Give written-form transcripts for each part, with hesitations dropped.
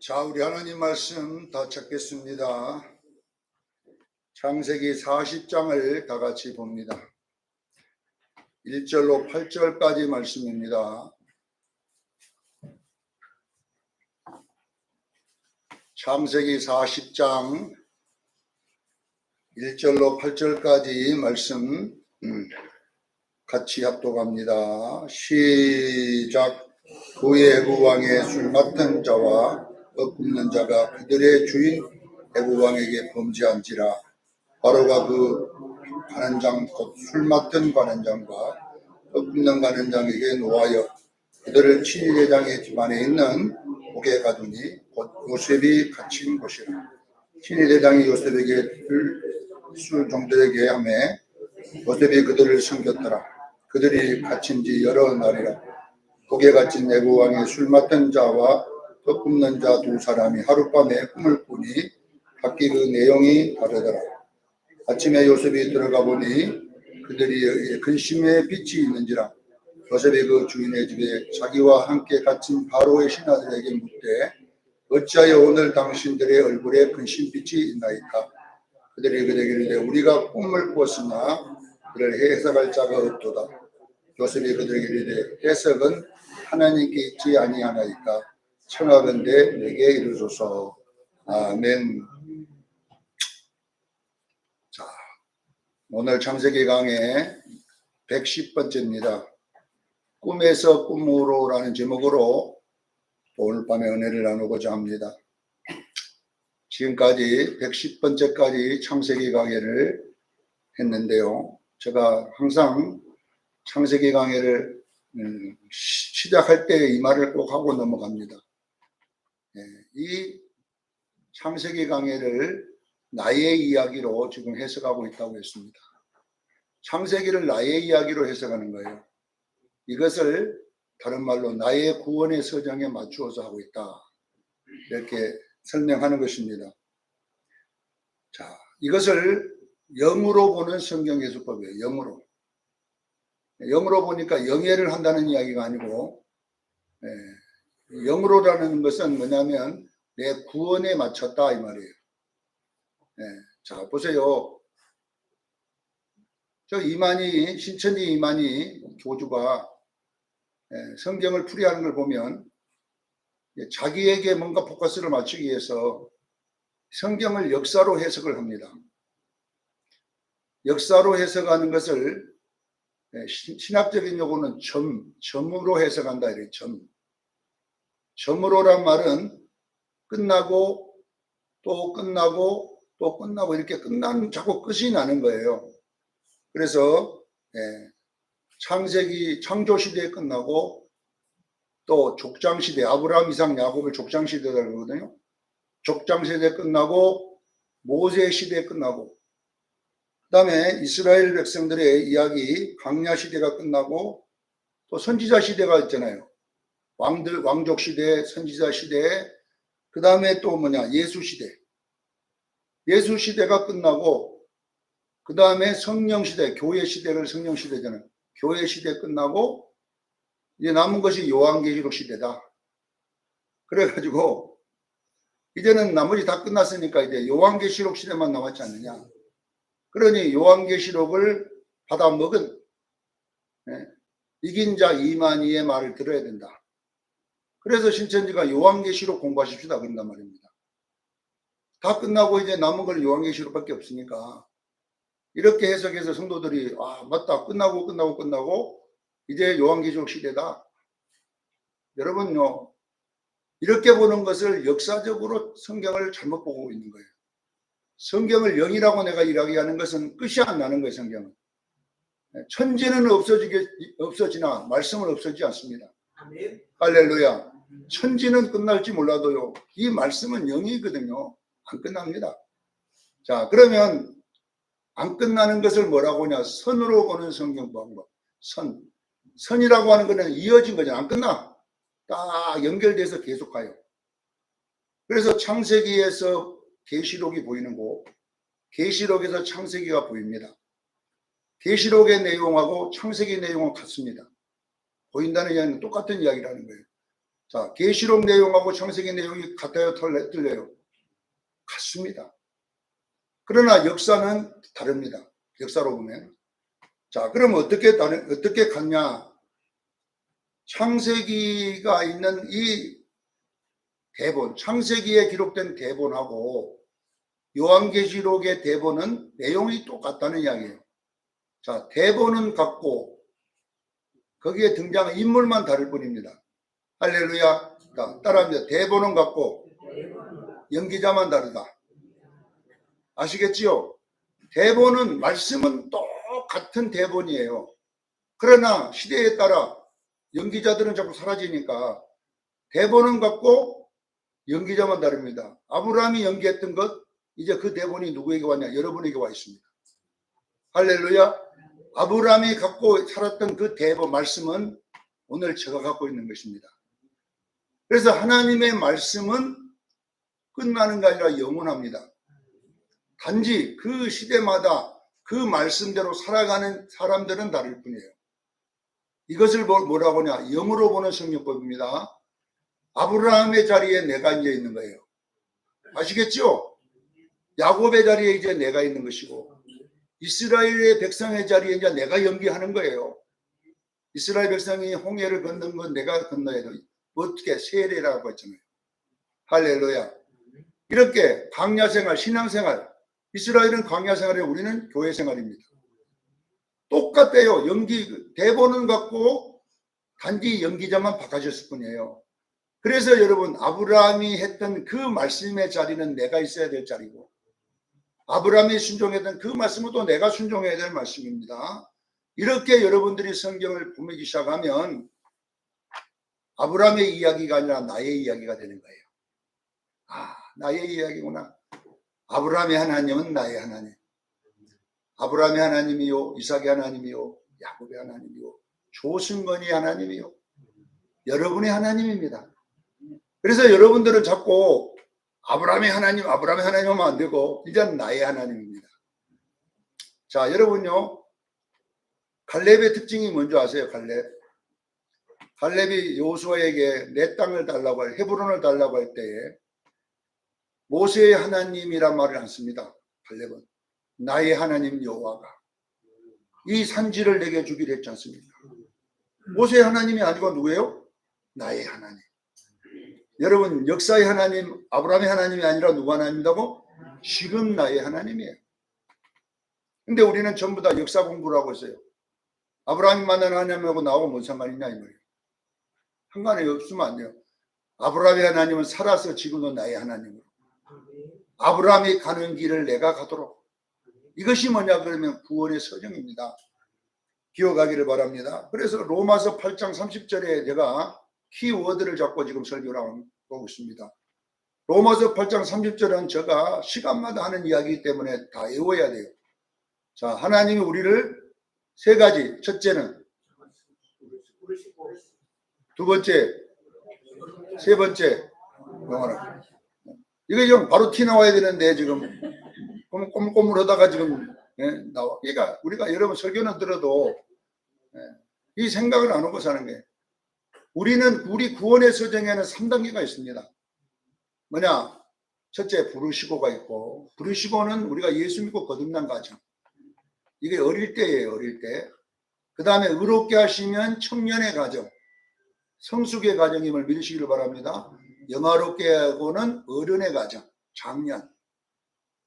자, 우리 하나님 말씀 다 찾겠습니다. 창세기 40장을 다 같이 봅니다. 1절로 8절까지 말씀입니다. 창세기 40장 1절로 8절까지 말씀 같이 합독합니다. 시작. 그 애굽 왕의 술 맡은 자와 떡 굽는 자가 그들의 주인 애굽 왕에게 범죄한지라. 바로가 그 관원장 곧 술 맡은 관원장과 떡 굽는 관원장에게 노하여 그들을 친위대장의 집안에 있는 옥에 가두니 곧 요셉이 갇힌 곳이라. 친위대장이 요셉에게 술 종들에게 하매 요셉이 그들을 섬겼더라. 그들이 갇힌 지 여러 날이라. 옥에 갇힌 애굽 왕의 술 맡은 자와 떡 굽는 자 두 사람이 하룻밤에 꿈을 꾸니 각기 그 내용이 다르더라. 아침에 요셉이 들어가 보니 그들이 근심의 빛이 있는지라. 요셉이 그 주인의 집에 자기와 함께 갇힌 바로의 신하들에게 묻되 어찌하여 오늘 당신들의 얼굴에 근심빛이 있나이까. 그들이 그에게 이르되 우리가 꿈을 꾸었으나 그를 해석할 자가 없도다. 요셉이 그들에게 이르되 해석은 하나님께 있지 아니하나이까. 청하건대 내게 이르소서. 아멘. 자, 오늘 창세기 강의 110번째입니다. 꿈에서 꿈으로라는 제목으로 오늘 밤에 은혜를 나누고자 합니다. 지금까지 110번째까지 창세기 강의를 했는데요. 제가 항상 창세기 강의를 시작할 때 이 말을 꼭 하고 넘어갑니다. 이 창세기 강의를 나의 이야기로 지금 해석하고 있다고 했습니다. 창세기를 나의 이야기로 해석하는 거예요. 이것을 다른 말로 나의 구원의 서정에 맞추어서 하고 있다. 이렇게 설명하는 것입니다. 자, 이것을 영으로 보는 성경 해석법이에요. 영으로. 영으로 보니까 영예를 한다는 이야기가 아니고, 영으로라는 것은 뭐냐면 내 구원에 맞췄다 이 말이에요. 자, 보세요. 저 이만희, 신천지 이만희 교주가 성경을 풀이하는 걸 보면 자기에게 뭔가 포커스를 맞추기 위해서 성경을 역사로 해석을 합니다. 역사로 해석하는 것을 신학적인 용어는 점으로 해석한다 이래요. 점으로란 말은 끝나고 또 끝나고 또 끝나고 이렇게 자꾸 끝이 나는 거예요. 그래서 창세기 창조시대에 끝나고 또 족장시대, 아브라함, 이삭, 야곱의 족장시대라고 그러거든요. 족장시대 끝나고 모세시대 끝나고 그 다음에 이스라엘 백성들의 이야기 광야시대가 끝나고 또 선지자시대가 있잖아요. 왕족시대, 선지자시대, 그 다음에 또 예수시대. 예수시대가 끝나고 그 다음에 성령시대, 교회시대를 성령시대잖아요. 교회시대 끝나고 이제 남은 것이 요한계시록 시대다. 그래가지고 이제는 나머지 다 끝났으니까 이제 요한계시록 시대만 남았지 않느냐. 그러니 요한계시록을 받아먹은 이긴 자 이만희의 말을 들어야 된다. 그래서 신천지가 요한계시록 공부하십시다 그런단 말입니다. 다 끝나고 이제 남은 건 요한계시록밖에 없으니까 이렇게 해석해서 성도들이 맞다 끝나고 이제 요한계시록 시대다. 여러분요, 이렇게 보는 것을 역사적으로 성경을 잘못 보고 있는 거예요. 성경을 영이라고 내가 이야기하는 것은 끝이 안 나는 거예요. 성경은 천지는 없어지나 말씀은 없어지지 않습니다. 아멘. 할렐루야. 천지는 끝날지 몰라도요, 이 말씀은 영이거든요. 안 끝납니다. 자, 그러면 안 끝나는 것을 뭐라고 하냐? 선으로 보는 성경 방법. 선이라고 하는 것은 이어진 거죠. 안 끝나. 딱 연결돼서 계속 가요. 그래서 창세기에서 계시록이 보이는 거, 계시록에서 창세기가 보입니다. 계시록의 내용하고 창세기 내용은 같습니다. 보인다는 이야기는 똑같은 이야기라는 거예요. 자, 계시록 내용하고 창세기 내용이 같아요, 틀려요? 같습니다. 그러나 역사는 다릅니다. 역사로 보면. 자, 그럼 어떻게 같냐? 창세기가 있는 이 대본, 창세기에 기록된 대본하고 요한계시록의 대본은 내용이 똑같다는 이야기예요. 자, 대본은 같고 거기에 등장한 인물만 다를 뿐입니다. 할렐루야. 따라합니다. 대본은 같고 연기자만 다르다. 아시겠지요? 대본은, 말씀은 똑같은 대본이에요. 그러나 시대에 따라 연기자들은 자꾸 사라지니까 대본은 같고 연기자만 다릅니다. 아브라함이 연기했던 것, 이제 그 대본이 누구에게 왔냐? 여러분에게 와 있습니다. 할렐루야. 아브라함이 갖고 살았던 그 대본, 말씀은 오늘 제가 갖고 있는 것입니다. 그래서 하나님의 말씀은 끝나는 게 아니라 영원합니다. 단지 그 시대마다 그 말씀대로 살아가는 사람들은 다를 뿐이에요. 이것을 뭐라고 하냐? 영으로 보는 성경법입니다. 아브라함의 자리에 내가 앉아 있는 거예요. 아시겠죠? 야곱의 자리에 이제 내가 있는 것이고, 이스라엘의 백성의 자리에 이제 내가 연기하는 거예요. 이스라엘 백성이 홍해를 건넌 건 내가 건너야 돼. 어떻게? 세례라고 했잖아요. 할렐루야. 이렇게 광야 생활, 신앙 생활, 이스라엘은 광야 생활이고 우리는 교회 생활입니다. 똑같아요. 대본은 같고 단지 연기자만 바꿔줬을 뿐이에요. 그래서 여러분, 아브라함이 했던 그 말씀의 자리는 내가 있어야 될 자리고, 아브라함이 순종했던 그 말씀은 또 내가 순종해야 될 말씀입니다. 이렇게 여러분들이 성경을 보기 시작하면 아브라함의 이야기가 아니라 나의 이야기가 되는 거예요. 아, 나의 이야기구나. 아브라함의 하나님은 나의 하나님. 아브라함의 하나님이요, 이삭의 하나님이요, 야곱의 하나님이요, 조승건이 하나님이요, 여러분의 하나님입니다. 그래서 여러분들은 자꾸 아브라함의 하나님 하면 안 되고 이제 나의 하나님입니다. 자, 여러분요, 갈렙의 특징이 뭔지 아세요? 갈렙이 여호수아에게 내 땅을 달라고 할, 헤브론을 달라고 할 때에 모세의 하나님이란 말을 안 씁니다. 갈렙은 나의 하나님 여호와가 이 산지를 내게 주기로 했지 않습니까? 모세의 하나님이 아니고 누구예요? 나의 하나님. 여러분, 역사의 하나님, 아브라함의 하나님이 아니라 누구 하나님이라고? 지금 나의 하나님이에요. 근데 우리는 전부 다 역사 공부를 하고 있어요. 아브라함이 만난 하나님하고 나하고 뭔 상관이냐 이 말이에요. 상관이 없으면 안 돼요. 아브라함의 하나님은 살아서 지금도 나의 하나님으로. 아브라함이 가는 길을 내가 가도록. 이것이 뭐냐 그러면 구원의 서정입니다. 기억하기를 바랍니다. 그래서 로마서 8장 30절에 제가 키워드를 잡고 지금 설교를 하고 있습니다. 로마서 8장 30절은 제가 시간마다 하는 이야기이기 때문에 다 외워야 돼요. 자, 하나님이 우리를 세 가지. 첫째는, 두 번째, 세 번째, 영원한. 이거 지금 바로 티 나와야 되는데 지금 꼬물꼬물하다가 지금 나와. 그러니까 우리가 여러분 설교는 들어도 이 생각을 안 하고 사는 거예요. 우리 구원의 서정에는 3단계가 있습니다. 뭐냐? 첫째, 부르시고가 있고, 부르시고는 우리가 예수 믿고 거듭난 과정. 이게 어릴 때예요, 어릴 때. 그 다음에 의롭게 하시면 청년의 과정, 성숙의 과정임을 믿으시기를 바랍니다. 영화롭게 하고는 어른의 과정, 장년.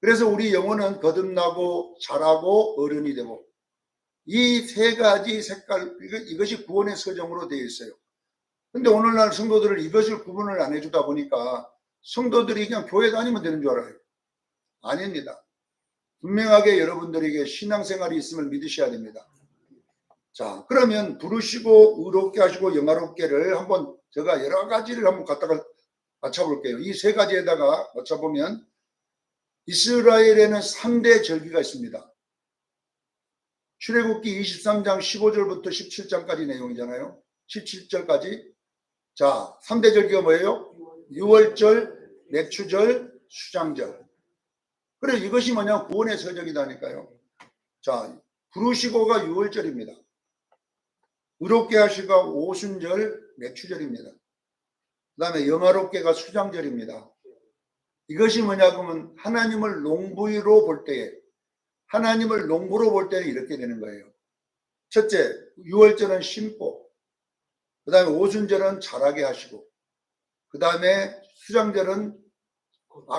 그래서 우리 영혼은 거듭나고 자라고 어른이 되고, 이 세 가지 색깔, 이것이 구원의 서정으로 되어 있어요. 근데 오늘날 성도들을 이것을 구분을 안 해주다 보니까 성도들이 그냥 교회 다니면 되는 줄 알아요. 아닙니다. 분명하게 여러분들에게 신앙생활이 있음을 믿으셔야 됩니다. 자, 그러면 부르시고 의롭게 하시고 영화롭게를 한번 제가 여러 가지를 한번 갖다가 맞춰볼게요. 이 세 가지에다가 맞춰보면 이스라엘에는 3대 절기가 있습니다. 출애굽기 23장 15절부터 17장까지 내용이잖아요. 17절까지. 자, 3대 절기가 뭐예요? 유월절, 맥추절, 수장절. 그래, 이것이 뭐냐? 구원의 서정이다니까요. 자, 부르시고가 유월절입니다. 의롭게 하시고 오순절, 맥추절입니다. 그 다음에 영화롭게가 수장절입니다. 이것이 뭐냐 그러면 하나님을 농부로 볼 때에, 하나님을 농부로 볼 때는 이렇게 되는 거예요. 첫째, 유월절은 심고, 그 다음에 오순절은 자라게 하시고, 그 다음에 수장절은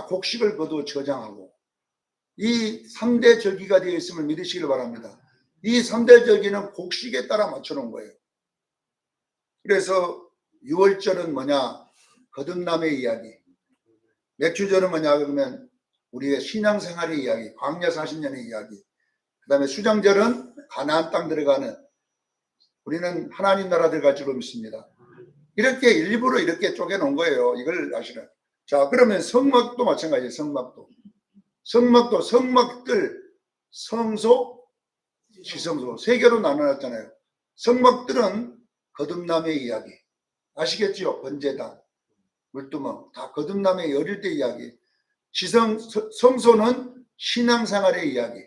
곡식을 거두어 저장하고, 이 3대 절기가 되어 있음을 믿으시길 바랍니다. 이 3대 절기는 곡식에 따라 맞춰놓은 거예요. 그래서 유월절은 뭐냐? 거듭남의 이야기. 맥주절은 뭐냐 그러면 우리의 신앙생활의 이야기, 광야 40년의 이야기. 그 다음에 수장절은 가나안 땅 들어가는, 우리는 하나님 나라 들어갈 줄로 믿습니다. 이렇게 일부러 이렇게 쪼개놓은 거예요. 이걸 아시라. 자, 그러면 성막도 마찬가지예요. 성막도 성막들, 성소, 지성소 세 개로 나눠놨잖아요. 성막들은 거듭남의 이야기. 아시겠죠? 번제단, 물두멍, 다 거듭남의 어릴 때 이야기. 성소는 신앙생활의 이야기.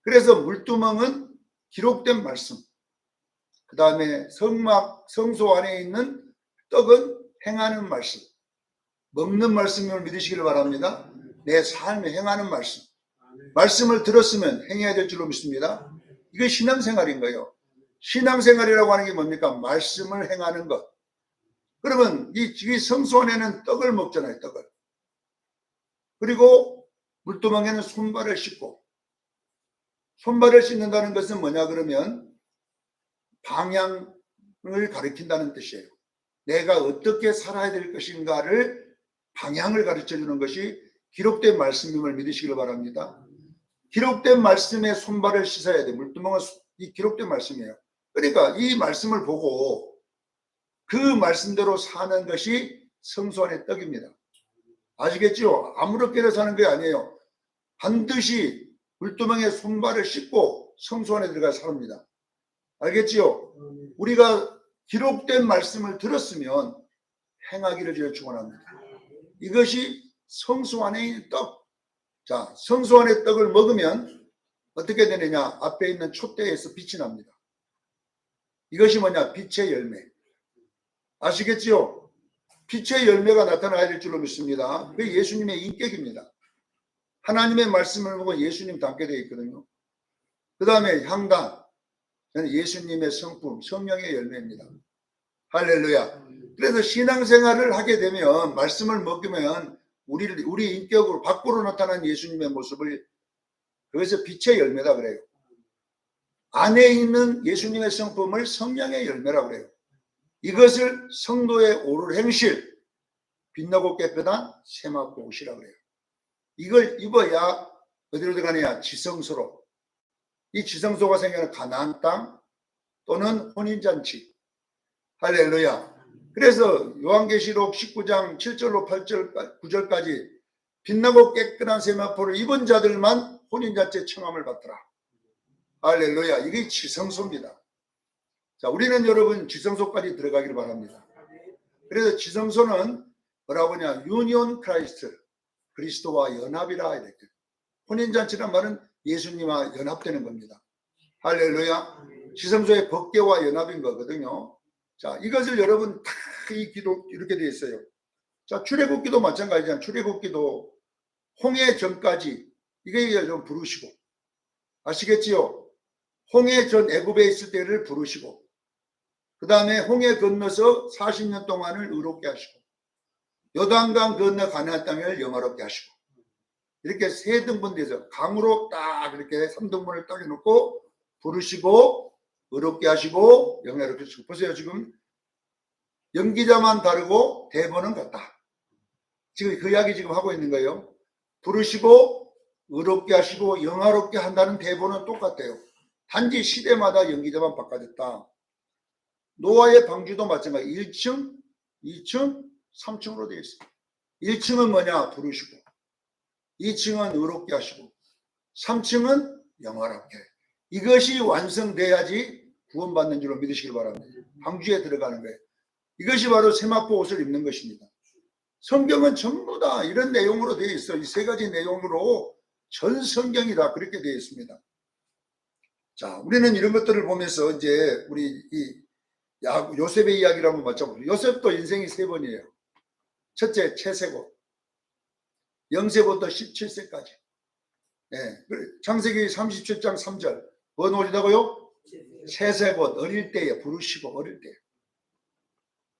그래서 물두멍은 기록된 말씀. 그 다음에 성소 안에 있는 떡은 행하는 말씀. 먹는 말씀을 믿으시길 바랍니다. 내 삶에 행하는 말씀. 말씀을 들었으면 행해야 될 줄로 믿습니다. 이게 신앙생활인 거예요. 신앙생활이라고 하는 게 뭡니까? 말씀을 행하는 것. 그러면 이 성소 안에는 떡을 먹잖아요. 떡을. 그리고 물두멍에는 손발을 씻고, 손발을 씻는다는 것은 뭐냐 그러면 방향을 가리킨다는 뜻이에요. 내가 어떻게 살아야 될 것인가를 방향을 가르쳐 주는 것이 기록된 말씀임을 믿으시길 바랍니다. 기록된 말씀에 손발을 씻어야 돼. 물두멍은 이 기록된 말씀이에요. 그러니까 이 말씀을 보고 그 말씀대로 사는 것이 성소 안의 떡입니다. 아시겠죠? 아무렇게나 사는 게 아니에요. 반드시 물두멍에 손발을 씻고 성소 안에 들어가 삽니다. 알겠지요? 우리가 기록된 말씀을 들었으면 행하기를 저를 축원합니다. 이것이 성소 안에 있는 떡. 자, 성소 안의 떡을 먹으면 어떻게 되느냐? 앞에 있는 촛대에서 빛이 납니다. 이것이 뭐냐? 빛의 열매. 아시겠지요? 빛의 열매가 나타나야 될 줄로 믿습니다. 그게 예수님의 인격입니다. 하나님의 말씀을 보고 예수님 닮게 되어 있거든요. 그 다음에 향단. 예수님의 성품, 성령의 열매입니다. 할렐루야. 그래서 신앙생활을 하게 되면, 말씀을 먹으면 우리 인격으로 밖으로 나타난 예수님의 모습을, 그래서 빛의 열매다 그래요. 안에 있는 예수님의 성품을 성령의 열매라고 그래요. 이것을 성도의 옳은 행실, 빛나고 깨끗한 세마포 옷이라고 그래요. 이걸 입어야 어디로 들어가느냐? 지성소로. 이 지성소가 생기는 가나안 땅 또는 혼인잔치. 할렐루야. 그래서 요한계시록 19장 7절로 8절, 9절까지 빛나고 깨끗한 세마포를 입은 자들만 혼인잔치의 청함을 받더라. 할렐루야. 이게 지성소입니다. 자, 우리는 여러분 지성소까지 들어가기를 바랍니다. 그래서 지성소는 뭐라고 하냐? 유니온 크라이스트, 그리스도와 연합이라 이렇게. 혼인잔치란 말은 예수님과 연합되는 겁니다. 할렐루야. 지성소의 법궤와 연합인 거거든요. 자, 이것을 여러분 다 이 기도 이렇게 되어 있어요. 자, 출애굽기도 마찬가지잖아요. 출애굽기도 홍해 전까지 이게 좀 부르시고, 아시겠지요? 홍해 전 애굽에 있을 때를 부르시고, 그 다음에 홍해 건너서 40년 동안을 의롭게 하시고, 요단강 건너 가나안 땅을 영화롭게 하시고, 이렇게 세 등분돼서 강으로 딱 이렇게 3등분을 딱 해놓고 부르시고 의롭게 하시고 영화롭게 하시고. 보세요. 지금 연기자만 다르고 대본은 같다. 지금 그 이야기 지금 하고 있는 거예요. 부르시고 의롭게 하시고 영화롭게 한다는 대본은 똑같아요. 단지 시대마다 연기자만 바꿔졌다. 노아의 방주도 마찬가지. 1층, 2층, 3층으로 되어 있어요. 1층은 뭐냐? 부르시고, 2층은 의롭게 하시고, 3층은 영화롭게. 이것이 완성돼야지 구원받는 줄로 믿으시길 바랍니다. 방주에 들어가는 거예요. 이것이 바로 세마포 옷을 입는 것입니다. 성경은 전부 다 이런 내용으로 되어 있어. 이 세 가지 내용으로 전 성경이 다 그렇게 되어 있습니다. 자, 우리는 이런 것들을 보면서 이제 우리 이 요셉의 이야기를 한번 맞춰보세요. 요셉도 인생이 3번이에요. 첫째, 채세고 0세부터 17세까지. 예. 창세기 37장 3절. 뭐 노리다고요? 채세곧 어릴 때에 부르시고 어릴 때.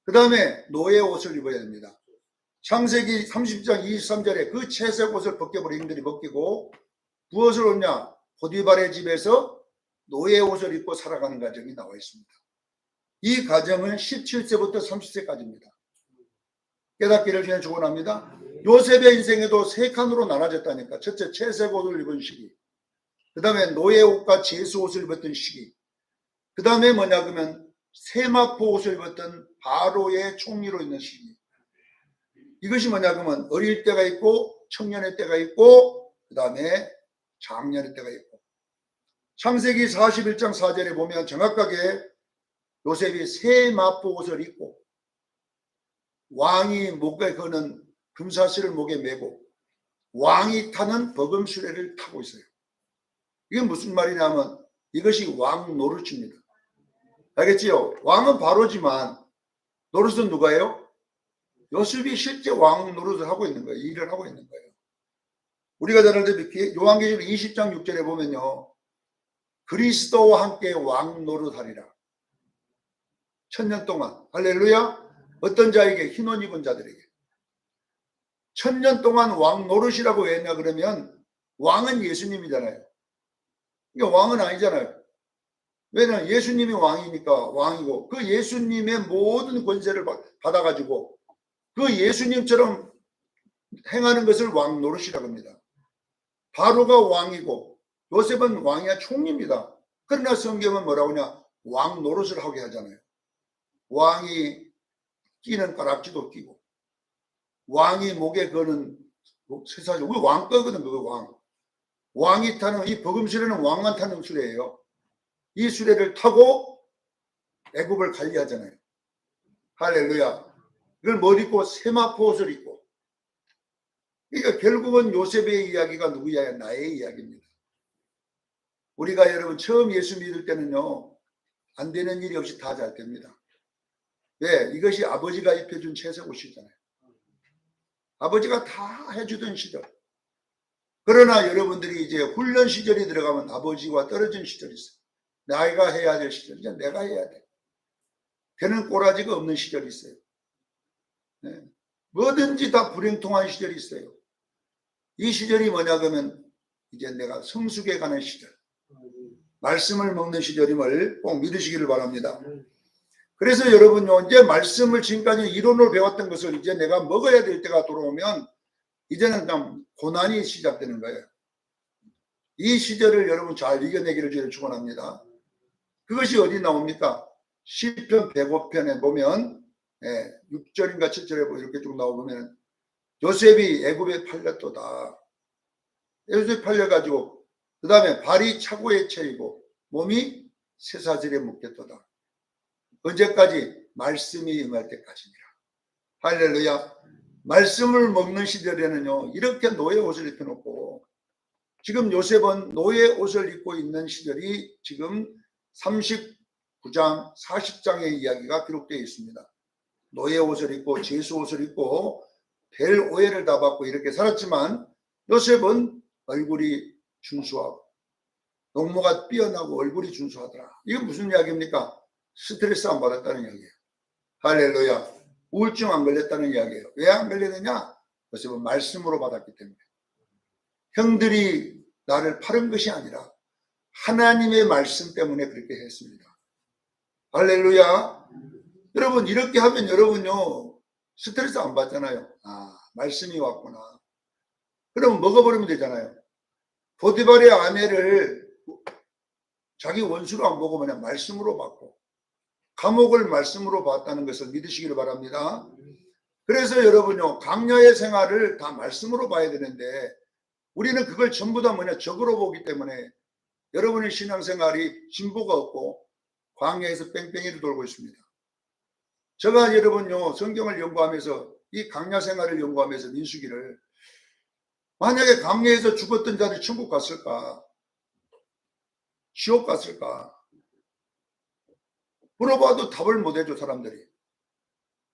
그 다음에 노예 옷을 입어야 됩니다. 창세기 30장 23절에 그 채색 옷을 벗겨버린 인들이 벗기고 무엇을 얻냐? 보디발의 집에서 노예 옷을 입고 살아가는 과정이 나와 있습니다. 이 과정은 17세부터 30세까지입니다. 깨닫기를 주에 축원합니다. 요셉의 인생에도 3칸으로 나눠졌다니까. 첫째, 채색 옷을 입은 시기. 그 다음에 노예 옷과 제수 옷을 입었던 시기. 그 다음에 뭐냐 그러면 세마포 옷을 입었던 바로의 총리로 있는 시기. 이것이 뭐냐 그러면 어릴 때가 있고 청년의 때가 있고 그 다음에 장년의 때가 있고. 창세기 41장 4절에 보면 정확하게 요셉이 세마포 옷을 입고 왕이 목에 거는 금사슬을 목에 메고 왕이 타는 버금수레를 타고 있어요. 이게 무슨 말이냐면 이것이 왕 노릇입니다. 알겠지요? 왕은 바로지만 노릇은 누가예요? 요셉이 실제 왕 노릇을 하고 있는 거예요. 일을 하고 있는 거예요. 우리가 잘 알다시피 요한계시록 20장 6절에 보면요. 그리스도와 함께 왕 노릇하리라. 1000년 동안. 할렐루야. 어떤 자에게? 흰옷 입은 자들에게. 1000년 동안 왕 노릇이라고 왜 했냐 그러면 왕은 예수님이잖아요. 그러니까 왕은 아니잖아요. 왜냐하면 예수님이 왕이니까 왕이고 그 예수님의 모든 권세를 받아가지고 그 예수님처럼 행하는 것을 왕 노릇이라고 합니다. 바로가 왕이고 요셉은 왕이야 총리입니다. 그러나 성경은 뭐라고 하냐? 왕 노릇을 하게 하잖아요. 왕이 끼는 가락지도 끼고 왕이 목에 거는 세사죠. 우리 왕 거거든 그거 왕. 왕이 타는 이 버금수레는 왕만 타는 수레예요. 이 수레를 타고 애굽을 관리하잖아요. 할렐루야. 이걸 뭘 입고? 세마포 옷을 입고. 그러니까 결국은 요셉의 이야기가 누구 이야기야? 나의 이야기입니다. 우리가 여러분 처음 예수 믿을 때는요. 안 되는 일이 없이 다 잘 됩니다. 왜? 이것이 아버지가 입혀준 채색 옷이잖아요. 아버지가 다 해주던 시절. 그러나 여러분들이 이제 훈련 시절이 들어가면 아버지와 떨어진 시절이 있어요. 나이가 해야 될 시절. 이제 내가 해야 돼. 되는 꼬라지가 없는 시절이 있어요. 네. 뭐든지 다 불행통한 시절이 있어요. 이 시절이 뭐냐 그러면 이제 내가 성숙해 가는 시절. 말씀을 먹는 시절임을 꼭 믿으시기를 바랍니다. 그래서 여러분요, 이제 말씀을 지금까지 이론으로 배웠던 것을 이제 내가 먹어야 될 때가 돌아오면 이제는 좀 고난이 시작되는 거예요. 이 시절을 여러분 잘 이겨내기를 저를 축원합니다. 그것이 어디 나옵니까? 시편 105편에 보면 6절인가 7절에 이렇게 쭉 나오면 요셉이 애굽에 팔렸도다. 요셉이 팔려가지고 그 다음에 발이 차고에 채이고 몸이 쇠사슬에 묶였도다. 언제까지? 말씀이 임할 때까지니라. 할렐루야. 말씀을 먹는 시절에는요 이렇게 노예 옷을 입혀놓고 지금 요셉은 노예 옷을 입고 있는 시절이 지금 39장 40장의 이야기가 기록되어 있습니다. 노예 옷을 입고 제수 옷을 입고 별 오해를 다 받고 이렇게 살았지만 요셉은 얼굴이 준수하고 농모가 삐어나고 얼굴이 준수하더라. 이건 무슨 이야기입니까? 스트레스 안 받았다는 이야기예요. 할렐루야. 우울증 안 걸렸다는 이야기예요. 왜 안 걸렸느냐? 요셉은 말씀으로 받았기 때문에. 형들이 나를 파는 것이 아니라 하나님의 말씀 때문에 그렇게 했습니다. 할렐루야. 여러분 이렇게 하면 여러분요 스트레스 안 받잖아요. 아 말씀이 왔구나. 그럼 먹어버리면 되잖아요. 보디발의 아내를 자기 원수로 안 보고 그냥 말씀으로 받고 감옥을 말씀으로 봤다는 것을 믿으시기를 바랍니다. 그래서 여러분요 강야의 생활을 다 말씀으로 봐야 되는데 우리는 그걸 전부 다 뭐냐 적으로 보기 때문에 여러분의 신앙생활이 진보가 없고 광야에서 뺑뺑이를 돌고 있습니다. 제가 여러분요 성경을 연구하면서 이 강야 생활을 연구하면서 민수기를 만약에 강야에서 죽었던 자들이 천국 갔을까? 지옥 갔을까? 물어봐도 답을 못 해줘 사람들이.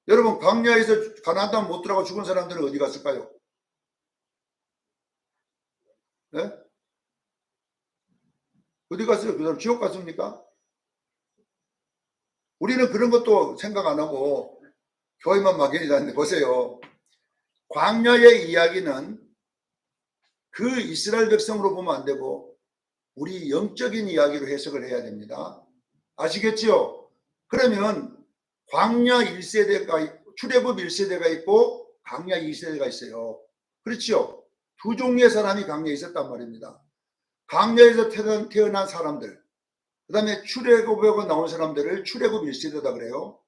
여러분 광야에서 가나안 땅 못 들어가고 죽은 사람들은 어디 갔을까요? 네? 어디 갔어요? 그 사람 지옥 갔습니까? 우리는 그런 것도 생각 안 하고 교회만 막연히 다니는데 보세요. 광야의 이야기는 그 이스라엘 백성으로 보면 안 되고 우리 영적인 이야기로 해석을 해야 됩니다. 아시겠지요? 그러면 광야 1세대가 출애굽 1세대가 있고 광야 2세대가 있어요. 그렇죠? 두 종류의 사람이 광야에 있었단 말입니다. 광야에서 태어난 사람들, 그 다음에 출애굽에 나온 사람들을 출애굽 1세대다 그래요.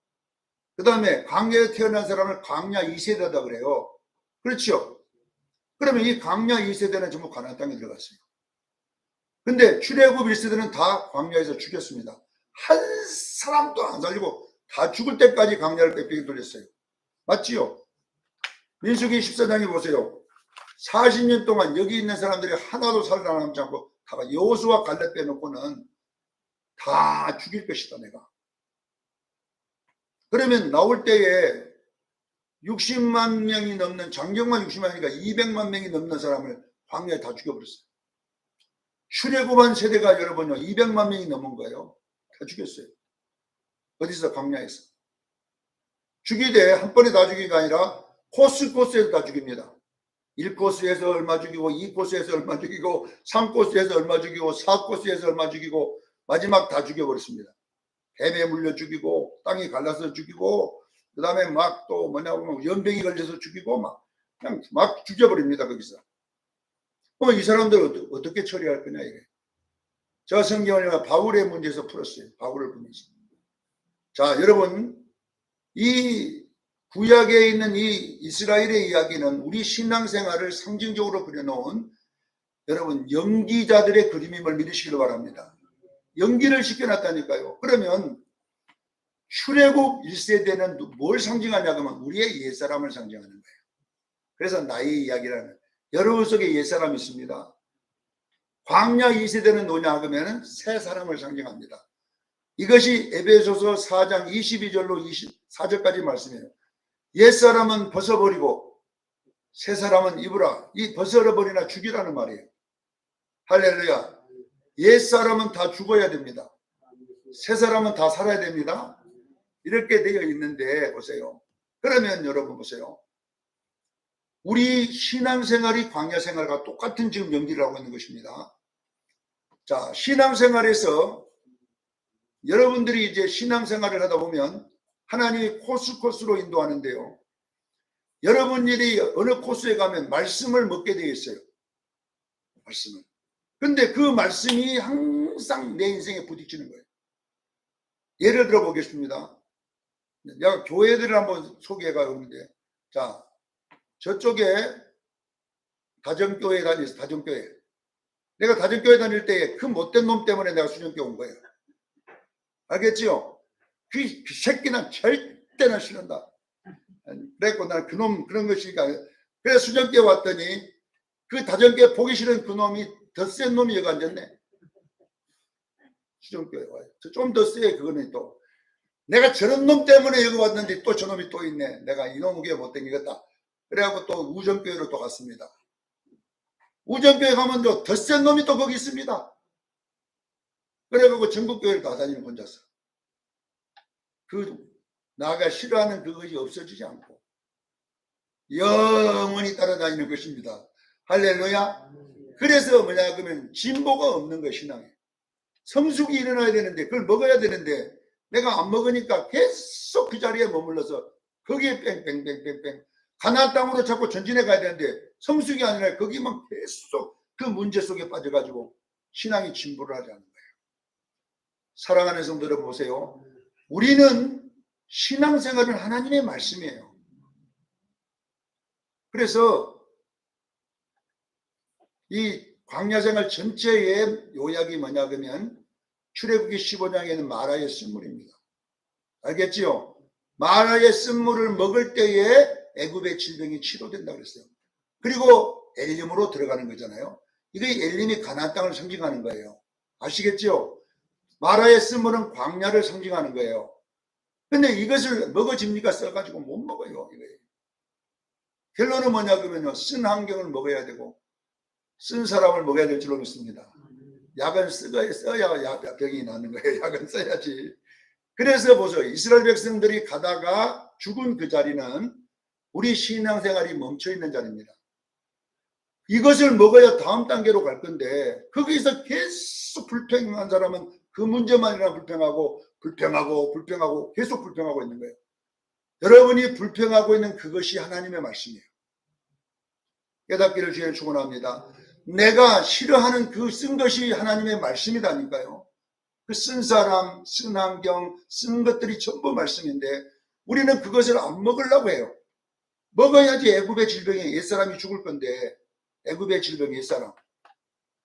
그 다음에 광야에서 태어난 사람을 광야 2세대다 그래요. 그렇죠? 그러면 이 광야 2세대는 전부 가나안 땅에 들어갔어요. 근데 출애굽 1세대는 다 광야에서 죽였습니다. 한 사람도 안 살리고 다 죽을 때까지 광야를 빽빽이 돌렸어요. 맞지요? 민수기 14장에 보세요. 40년 동안 여기 있는 사람들이 하나도 살아남지 않고 다 여호수아 갈렙 빼놓고는 다 죽일 것이다 내가. 그러면 나올 때에 60만 명이 넘는 장정만 60만 명이니까 200만 명이 넘는 사람을 광야에 다 죽여버렸어요. 출애굽한 세대가 여러분요 200만 명이 넘은 거예요. 다 죽였어요. 어디서? 광야에서. 죽이되 한 번에 다 죽인 게 아니라 코스에서 다 죽입니다. 1코스에서 얼마 죽이고 2코스에서 얼마 죽이고 3코스에서 얼마 죽이고 4코스에서 얼마 죽이고 마지막 다 죽여버렸습니다. 뱀에 물려 죽이고 땅이 갈라서 죽이고 그 다음에 막 또 뭐냐고 연병이 걸려서 죽이고 그냥 막 죽여버립니다. 거기서. 그럼 이 사람들 어떻게 처리할 거냐 이게. 제가 성경을 바울의 문제에서 풀었어요. 바울을 보면서. 자 여러분 이 구약에 있는 이 이스라엘의 이야기는 우리 신앙생활을 상징적으로 그려놓은 여러분 연기자들의 그림임을 믿으시길 바랍니다. 연기를 시켜놨다니까요. 그러면 출애굽 1세대는 뭘 상징하냐 그러면 우리의 옛사람을 상징하는 거예요. 그래서 나의 이야기라는 여러분 속에 옛사람이 있습니다. 광야 2세대는 뭐냐 그러면 새 사람을 상징합니다. 이것이 에베소서 4장 22절로 24절까지 말씀이에요. 옛사람은 벗어버리고 새 사람은 입으라. 이 벗어버리나 죽이라는 말이에요. 할렐루야. 옛사람은 다 죽어야 됩니다. 새 사람은 다 살아야 됩니다. 이렇게 되어 있는데 보세요. 그러면 여러분 보세요. 우리 신앙생활이 광야생활과 똑같은 지금 연기를 하고 있는 것입니다. 자, 신앙생활에서 여러분들이 이제 신앙생활을 하다 보면 하나님이 코스로 인도하는데요. 여러분들이 어느 코스에 가면 말씀을 먹게 되어 있어요. 말씀을. 근데 그 말씀이 항상 내 인생에 부딪히는 거예요. 예를 들어 보겠습니다. 내가 교회들을 한번 소개해가 오는데, 자, 저쪽에 다정교회 다니서 다정교회. 내가 다정교회 다닐 때 그 못된 놈 때문에 내가 수련교회 온 거예요. 알겠지요? 그 새끼는 절대나 싫은다. 그랬고 난 그놈 그런 것이니까 그래서 수련교회 왔더니 그 다정교회 보기 싫은 그 놈이 더 센 놈이 여기 앉았네. 수련교회 와요. 좀 더 세. 그거는 또 내가 저런 놈 때문에 여기 왔는데 또 저놈이 또 있네. 내가 이놈 교회 못 다니겠다. 그래갖고 또 우정교회로 또 갔습니다. 우정교회 가면 더 센 놈이 또 거기 있습니다. 그래갖고 전국교회를 다 다니는 혼자서. 나가 싫어하는 그것이 없어지지 않고 영원히 따라다니는 것입니다. 할렐루야. 그래서 뭐냐 그러면 진보가 없는 거예요. 신앙에. 성숙이 일어나야 되는데 그걸 먹어야 되는데 내가 안 먹으니까 계속 그 자리에 머물러서 거기에 뺑뺑뺑뺑뺑 가나안 땅으로 자꾸 전진해 가야 되는데 성숙이 아니라 거기만 계속 그 문제 속에 빠져가지고 신앙이 진보를 하지 않는 거예요. 사랑하는 성도 여러분 보세요. 우리는 신앙생활은 하나님의 말씀이에요. 그래서 이 광야생활 전체의 요약이 뭐냐 그러면 출애굽기 15장에는 마라의 쓴물입니다. 알겠지요? 마라의 쓴물을 먹을 때에 애굽의 질병이 치료된다 그랬어요. 그리고 엘림으로 들어가는 거잖아요. 이게 엘림이 가나안 땅을 상징하는 거예요. 아시겠죠? 마라의 쓴물은 광야를 상징하는 거예요. 근데 이것을 먹어집니까? 써가지고 못 먹어요. 이거예요. 결론은 뭐냐 그러면요, 쓴 환경을 먹어야 되고 쓴 사람을 먹어야 될 줄로 믿습니다. 약은 써야 병이 나는 거예요. 약은 써야지. 그래서 보세요. 이스라엘 백성들이 가다가 죽은 그 자리는 우리 신앙생활이 멈춰있는 자리입니다. 이것을 먹어야 다음 단계로 갈 건데 거기서 계속 불평한 사람은 그 문제만이나 불평하고 계속 불평하고 있는 거예요. 여러분이 불평하고 있는 그것이 하나님의 말씀이에요. 깨닫기를 주의 축원합니다. 내가 싫어하는 그 쓴 것이 하나님의 말씀이라니까요. 그 쓴 사람, 쓴 환경, 쓴 것들이 전부 말씀인데 우리는 그것을 안 먹으려고 해요. 먹어야지 애굽의 질병에 옛사람이 죽을 건데 애굽의 질병이 옛사람.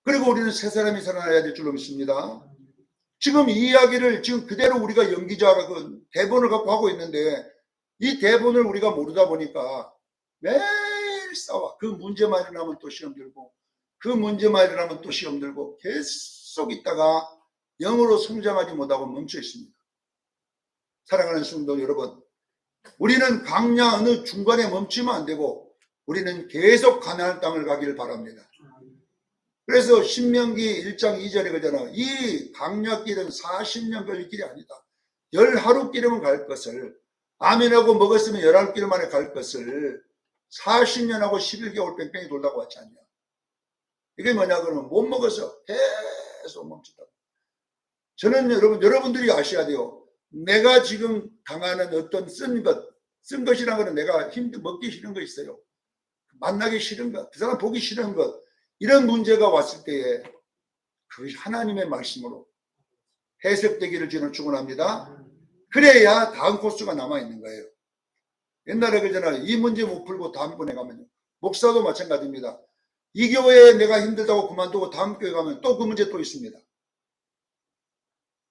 그리고 우리는 새사람이 살아나야 될 줄로 믿습니다. 지금 이 이야기를 지금 그대로 우리가 연기자가 그 대본을 갖고 하고 있는데 이 대본을 우리가 모르다 보니까 매일 싸워. 그 문제만 일어나면 또 시험 들고 그 문제만 일어나면 또 시험 들고 계속 있다가 영으로 성장하지 못하고 멈춰 있습니다. 사랑하는 성도 여러분, 우리는 광야 어느 중간에 멈추면 안 되고 우리는 계속 가나안 땅을 가기를 바랍니다. 그래서 신명기 1장 2절에 그러잖아. 이 광야길은 40년 걸릴 길이 아니다. 10하루길이면 갈 것을, 아멘하고 먹었으면 11길 만에 갈 것을 40년하고 11개월 뺑뺑이 돌다고 하지 않냐. 이게 뭐냐 그러면 못 먹어서 계속 멈춘다. 저는 여러분들이 아셔야 돼요. 내가 지금 당하는 어떤 쓴 것이라는 것은 내가 먹기 싫은 거 있어요. 만나기 싫은 것, 그 사람 보기 싫은 것, 이런 문제가 왔을 때에 그것이 하나님의 말씀으로 해석되기를 저는 축원합니다. 그래야 다음 코스가 남아있는 거예요. 옛날에 그러잖아요. 이 문제 못 풀고 다음번에 가면요. 목사도 마찬가지입니다. 이 교회에 내가 힘들다고 그만두고 다음 교회 가면 또 그 문제 또 있습니다.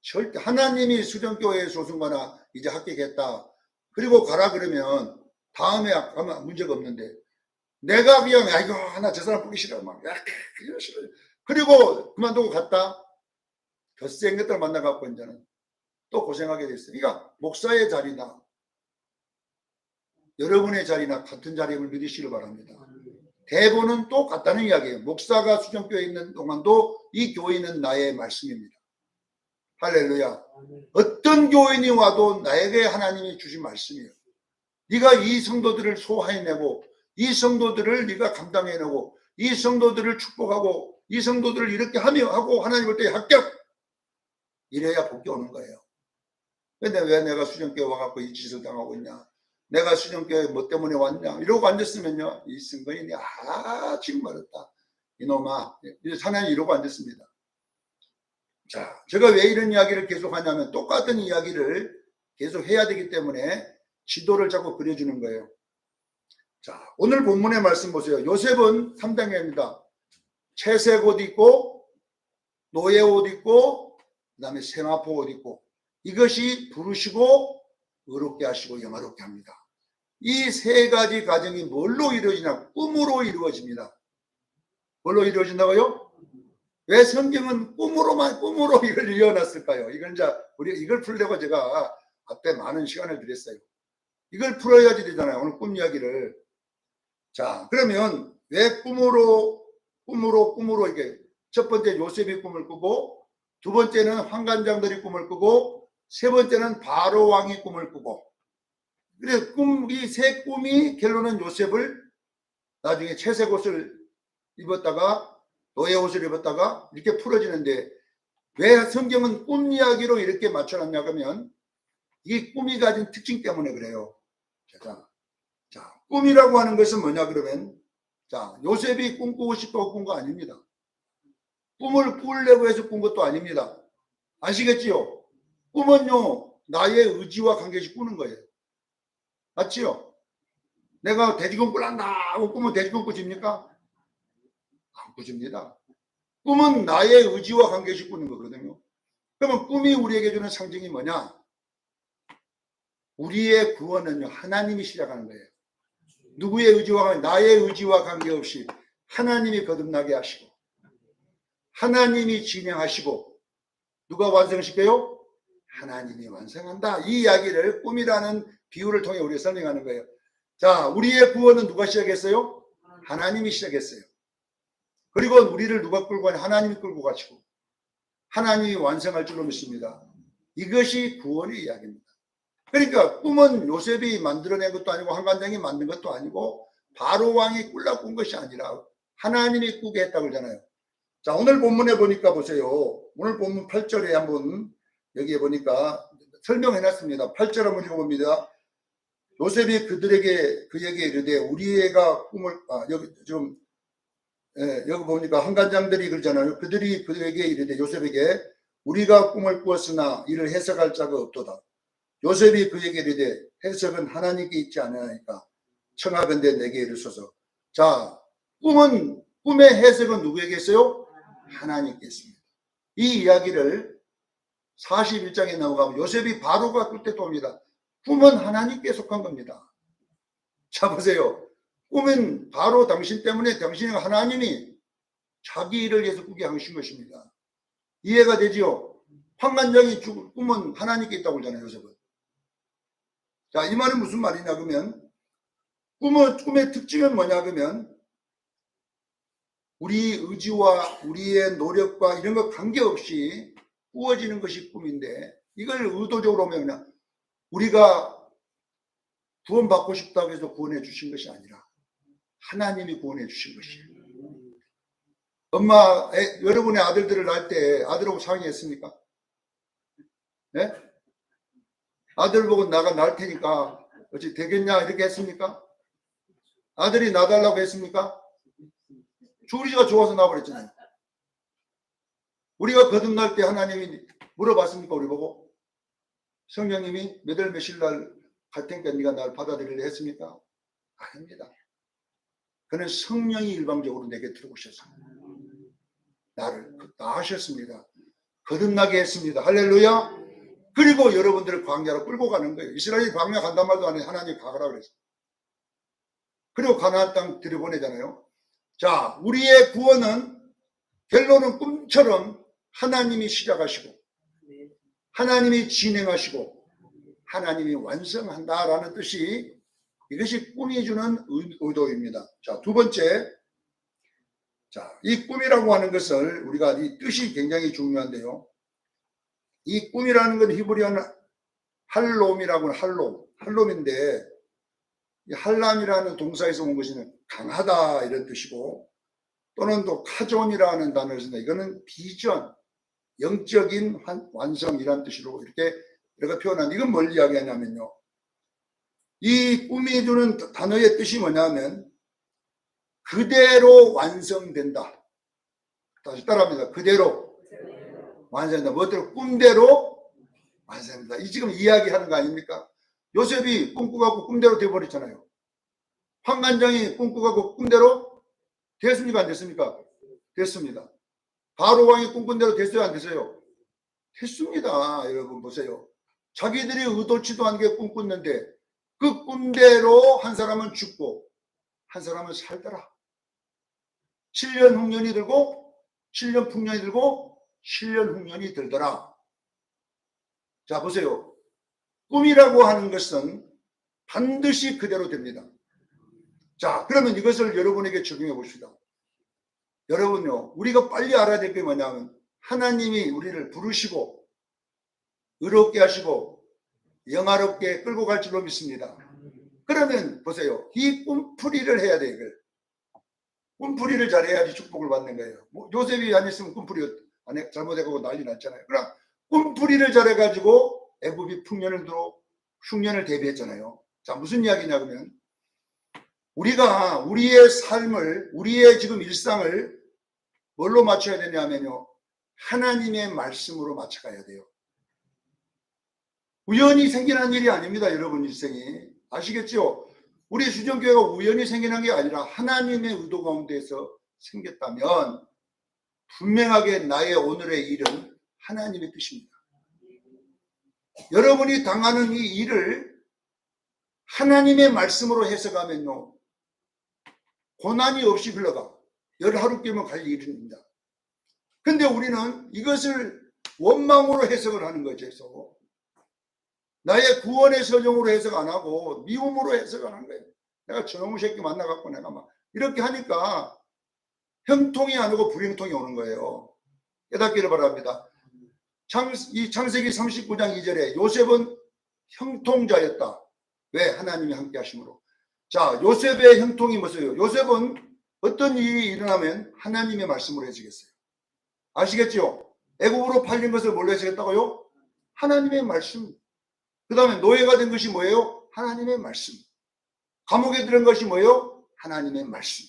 절대 하나님이 수련교회에 소송거나 이제 합격했다. 그리고 가라 그러면 다음에 가면 문제가 없는데 내가 그냥 이거 하나 저 사람 보기 싫어 막 이거 싫어. 그리고 그만두고 갔다. 더 센 것들 만나갖고 이제는 또 고생하게 됐어요. 그러니까 목사의 자리나 여러분의 자리나 같은 자리임을 믿으시길 바랍니다. 대본은 똑같다는 이야기예요. 목사가 수정교회에 있는 동안도 이 교회는 나의 말씀입니다. 할렐루야. 어떤 교인이 와도 나에게 하나님이 주신 말씀이에요. 네가 이 성도들을 소화해내고 이 성도들을 네가 감당해내고 이 성도들을 축복하고 이 성도들을 이렇게 하며 하고 하나님 볼 때 합격! 이래야 복이 오는 거예요. 근데 왜 내가 수정교회 와갖고 이 짓을 당하고 있냐? 내가 수정교회 뭐 때문에 왔냐? 이러고 앉았으면요. 이 선거인이 지금 말했다. 이놈아. 하나님 이러고 앉았습니다. 자, 제가 왜 이런 이야기를 계속 하냐면 똑같은 이야기를 계속 해야 되기 때문에 지도를 자꾸 그려주는 거예요. 자, 오늘 본문의 말씀 보세요. 요셉은 3단계입니다. 채색 옷 입고 노예 옷 입고 그 다음에 세마포 옷 입고 이것이 부르시고 의롭게 하시고 영화롭게 합니다. 이 세 가지 과정이 뭘로 이루어지냐? 꿈으로 이루어집니다. 뭘로 이루어진다고요? 왜 성경은 꿈으로 이걸 이어놨을까요? 이걸 이제 이걸 풀려고 제가 앞에 많은 시간을 드렸어요. 이걸 풀어야지 되잖아요. 오늘 꿈 이야기를. 자, 그러면 왜 꿈으로 이렇게 첫 번째 요셉이 꿈을 꾸고 두 번째는 환관장들이 꿈을 꾸고 세 번째는 바로 왕이 꿈을 꾸고 그래서 이 세 꿈이 결론은 요셉을 나중에 채색 옷을 입었다가 노예 옷을 입었다가 이렇게 풀어지는데 왜 성경은 꿈 이야기로 이렇게 맞춰놨냐 하면 이 꿈이 가진 특징 때문에 그래요. 자, 꿈이라고 하는 것은 뭐냐 그러면 자, 요셉이 꿈꾸고 싶다고 꾼 거 아닙니다. 꿈을 꾸려고 해서 꾼 것도 아닙니다. 아시겠지요? 꿈은요 나의 의지와 관계없이 꾸는 거예요. 맞지요? 내가 돼지꿈 꿀란다 하고 꿈은 돼지꿈 꾸집니까? 안 꾸집니다. 꿈은 나의 의지와 관계없이 꾸는 거거든요. 그러면 꿈이 우리에게 주는 상징이 뭐냐? 우리의 구원은요 하나님이 시작하는 거예요. 누구의 의지와 관계, 나의 의지와 관계없이 하나님이 거듭나게 하시고 하나님이 진행하시고 누가 완성시켜요? 하나님이 완성한다. 이 이야기를 꿈이라는 비유를 통해 우리가 설명하는 거예요. 자, 우리의 구원은 누가 시작했어요? 하나님이 시작했어요. 그리고 우리를 누가 끌고 가냐? 하나님이 끌고 가시고 하나님이 완성할 줄로 믿습니다. 이것이 구원의 이야기입니다. 그러니까 꿈은 요셉이 만들어낸 것도 아니고 한간장이 만든 것도 아니고 바로 왕이 꿀라 꾼 것이 아니라 하나님이 꾸게 했다고 그러잖아요. 자, 오늘 본문에 보니까 보세요. 오늘 본문 8절에 한번 여기에 보니까 설명해 놨습니다. 8절 한번 읽어봅니다. 요셉이 그에게 이르되 우리 애가 꿈을 여기 좀 여기 보니까 한간장들이 그러잖아요. 그들이 그에게 이르되 요셉에게 우리가 꿈을 꾸었으나 이를 해석할 자가 없도다. 요셉이 그에게 이르되 해석은 하나님께 있지 않으니까 청하건대 내게 이르소서. 자, 꿈의 해석은 누구에게 있어요? 하나님께 있습니다. 이 이야기를 41장에 나오면 요셉이 바로가 꿀 때 봅니다. 꿈은 하나님께 속한 겁니다. 자, 보세요. 꿈은 바로 당신 때문에 당신이 하나님이 자기 일을 위해서 꾸게 하신 것입니다. 이해가 되지요? 환관장이 죽을 꿈은 하나님께 있다고 그러잖아요, 요셉은. 자, 이 말은 무슨 말이냐 그러면 꿈의 특징은 뭐냐 그러면 우리 의지와 우리의 노력과 이런 거 관계없이 꾸어지는 것이 꿈인데 이걸 의도적으로 하면 그냥 우리가 구원받고 싶다고 해서 구원해 주신 것이 아니라 하나님이 구원해 주신 것이에요. 여러분의 아들들을 낳을 때 아들하고 상의했습니까? 네? 아들 보고 나가 낳을 테니까 어찌 되겠냐 이렇게 했습니까? 아들이 낳아달라고 했습니까? 우리가 좋아서 낳아버렸잖아요. 우리가 거듭날 때 하나님이 물어봤습니까? 우리 보고 성령님이 몇 월 며칠 날 갈 테니까 네가 나를 받아들이려 했습니까? 아닙니다. 그는 성령이 일방적으로 내게 들어오셔서 나를 낳으셨습니다. 거듭나게 했습니다. 할렐루야. 그리고 여러분들을 광야로 끌고 가는 거예요. 이스라엘이 광야 간단 말도 안 해. 하나님이 가거라 그랬어요. 그리고 가나안 땅 들여보내잖아요. 자, 우리의 구원은 결론은 꿈처럼 하나님이 시작하시고 하나님이 진행하시고 하나님이 완성한다라는 뜻이 이것이 꿈이 주는 의도입니다. 자, 두 번째, 자, 이 꿈이라고 하는 것을 우리가 이 뜻이 굉장히 중요한데요. 이 꿈이라는 건 히브리어는 할롬이라고 하는 할롬인데 이 할람이라는 동사에서 온 것은 강하다 이런 뜻이고 또는 또 카존이라는 단어를 쓴다. 이거는 비전, 영적인 완성이라는 뜻으로 이렇게 표현한 이건 뭘 이야기하냐면요. 이 꿈이 주는 단어의 뜻이 뭐냐면 그대로 완성된다. 다시 따라합니다. 그대로 완성된다. 뭐대로? 꿈대로 완성된다. 이 지금 이야기하는 거 아닙니까? 요셉이 꿈꾸고 꿈대로 돼버렸잖아요. 환관장이 꿈꾸고 꿈대로 됐습니까? 안 됐습니까? 됐습니다. 바로 왕이 꿈꾼 대로 됐어요? 안 됐어요? 됐습니다. 여러분 보세요. 자기들이 의도치도 않게 꿈꿨는데 그 꿈대로 한 사람은 죽고 한 사람은 살더라. 7년 흉년이 들고 7년 풍년이 들고 7년 흉년이 들더라. 자, 보세요. 꿈이라고 하는 것은 반드시 그대로 됩니다. 자, 그러면 이것을 여러분에게 적용해 봅시다. 여러분요, 우리가 빨리 알아야 될 게 뭐냐면 하나님이 우리를 부르시고 의롭게 하시고 영화롭게 끌고 갈 줄로 믿습니다. 그러면 보세요. 이 꿈풀이를 해야 돼요. 이걸. 꿈풀이를 잘해야지 축복을 받는 거예요. 요셉이 안 했으면 꿈풀이 잘못해가고 난리 났잖아요. 그럼 꿈풀이를 잘해가지고 애굽이 풍년을 들어 흉년을 대비했잖아요. 자, 무슨 이야기냐 그러면 우리가 우리의 삶을 우리의 지금 일상을 뭘로 맞춰야 되냐면요. 하나님의 말씀으로 맞춰가야 돼요. 우연히 생겨난 일이 아닙니다. 여러분 일생이. 아시겠죠? 우리 수정교회가 우연히 생겨난 게 아니라 하나님의 의도 가운데서 생겼다면 분명하게 나의 오늘의 일은 하나님의 뜻입니다. 여러분이 당하는 이 일을 하나님의 말씀으로 해석하면요. 고난이 없이 흘러가. 열 하루 깨면 갈 일입니다. 근데 우리는 이것을 원망으로 해석을 하는 거죠. 계속. 나의 구원의 서정으로 해석 안 하고 미움으로 해석을 하는 거예요. 내가 저놈의 새끼 만나갖고 내가 막 이렇게 하니까 형통이 안 오고 불형통이 오는 거예요. 깨닫기를 바랍니다. 이 창세기 39장 2절에 요셉은 형통자였다. 왜? 하나님이 함께 하심으로. 자, 요셉의 형통이 뭐예요? 요셉은 어떤 일이 일어나면 하나님의 말씀으로 해석했어요. 아시겠죠? 애국으로 팔린 것을 뭘로 해석했다고요? 하나님의 말씀. 그 다음에 노예가 된 것이 뭐예요? 하나님의 말씀. 감옥에 들은 것이 뭐예요? 하나님의 말씀.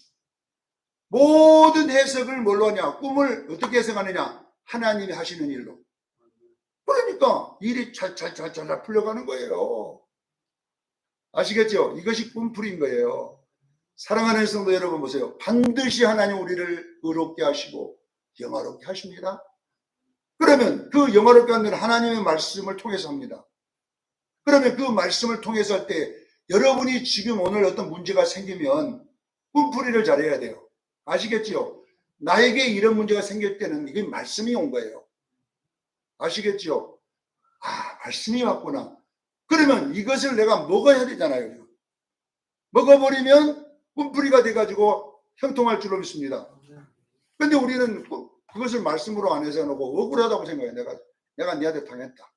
모든 해석을 뭘로 하냐? 꿈을 어떻게 해석하느냐? 하나님이 하시는 일로. 그러니까 일이 잘 풀려가는 거예요. 아시겠죠? 이것이 꿈풀이인 거예요. 사랑하는 성도 여러분 보세요. 반드시 하나님 우리를 의롭게 하시고 영화롭게 하십니다. 그러면 그 영화롭게 하는 하나님의 말씀을 통해서 합니다. 그러면 그 말씀을 통해서 할 때 여러분이 지금 오늘 어떤 문제가 생기면 꿈풀이를 잘해야 돼요. 아시겠지요? 나에게 이런 문제가 생길 때는 이게 말씀이 온 거예요. 아시겠지요? 아, 말씀이 왔구나. 그러면 이것을 내가 먹어야 되잖아요. 먹어버리면 꿈풀이가 돼가지고 형통할 줄로 믿습니다. 근데 우리는 그것을 말씀으로 안 해석하고 억울하다고 생각해요. 내가 니한테 당했다.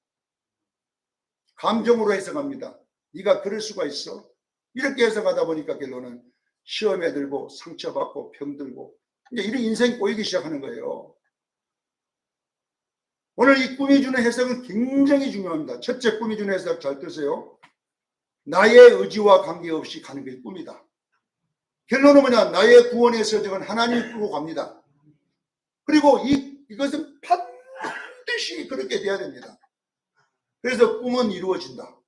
감정으로 해석합니다. 네가 그럴 수가 있어? 이렇게 해석하다 보니까 결론은 시험에 들고 상처받고 병들고 이제 이런 인생이 꼬이기 시작하는 거예요. 오늘 이 꿈이 주는 해석은 굉장히 중요합니다. 첫째, 꿈이 주는 해석 잘 뜨세요. 나의 의지와 관계없이 가는 게 꿈이다. 결론은 뭐냐? 나의 구원의 서정은 하나님이 꾸고 갑니다. 그리고 이것은 반드시 그렇게 돼야 됩니다. 그래서 꿈은 이루어진다.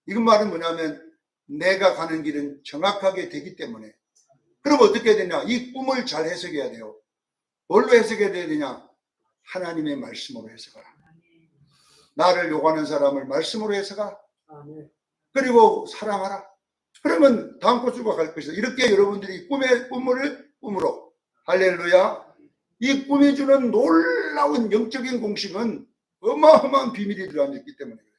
이건 말은 뭐냐면 내가 가는 길은 정확하게 되기 때문에. 그럼 어떻게 되냐? 이 꿈을 잘 해석해야 돼요. 뭘로 해석해야 되냐? 하나님의 말씀으로 해석하라. 나를 욕하는 사람을 말씀으로 해석하라. 그리고 사랑하라. 그러면 다음 코스가 갈 것이다. 이렇게 여러분들이 꿈으로 할렐루야. 이 꿈이 주는 놀라운 영적인 공식은 어마어마한 비밀이 들어있기 때문에 그래요.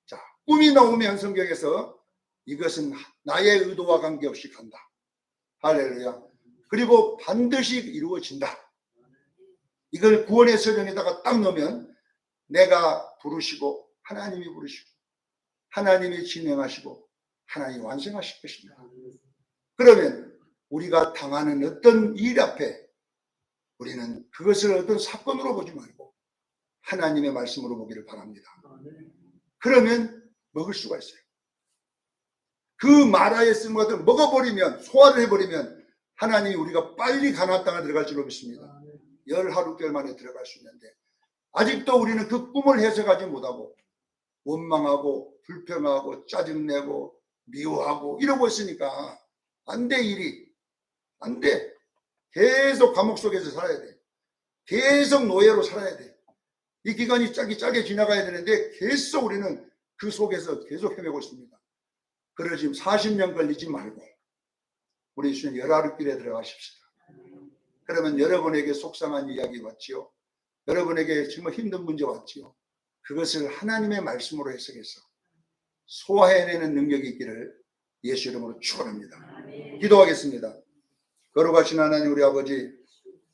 자, 꿈이 나오면 성경에서 이것은 나의 의도와 관계없이 간다. 할렐루야. 그리고 반드시 이루어진다. 이걸 구원의 서정에다가 딱 넣으면 내가 부르시고 하나님이 부르시고 하나님이 진행하시고 하나님이 완성하실 것입니다. 그러면 우리가 당하는 어떤 일 앞에 우리는 그것을 어떤 사건으로 보지 말고 하나님의 말씀으로 보기를 바랍니다. 그러면 먹을 수가 있어요. 그 마라에 쓴 것을 먹어버리면, 소화를 해버리면 하나님이 우리가 빨리 가나안 땅에 들어갈 줄로 믿습니다. 10하루별 만에 들어갈 수 있는데 아직도 우리는 그 꿈을 해석하지 못하고 원망하고 불평하고 짜증내고 미워하고 이러고 있으니까 안 돼. 일이 안 돼. 계속 감옥 속에서 살아야 돼. 계속 노예로 살아야 돼. 이 기간이 짧게 지나가야 되는데 계속 우리는 그 속에서 계속 헤매고 있습니다. 그래서 지금 40년 걸리지 말고 우리 주님 열하루길에 들어가십시다. 그러면 여러분에게 속상한 이야기 왔지요. 여러분에게 정말 힘든 문제 왔지요. 그것을 하나님의 말씀으로 해석해서 소화해내는 능력이 있기를 예수 이름으로 축원합니다. 기도하겠습니다. 거룩하신 하나님 우리 아버지,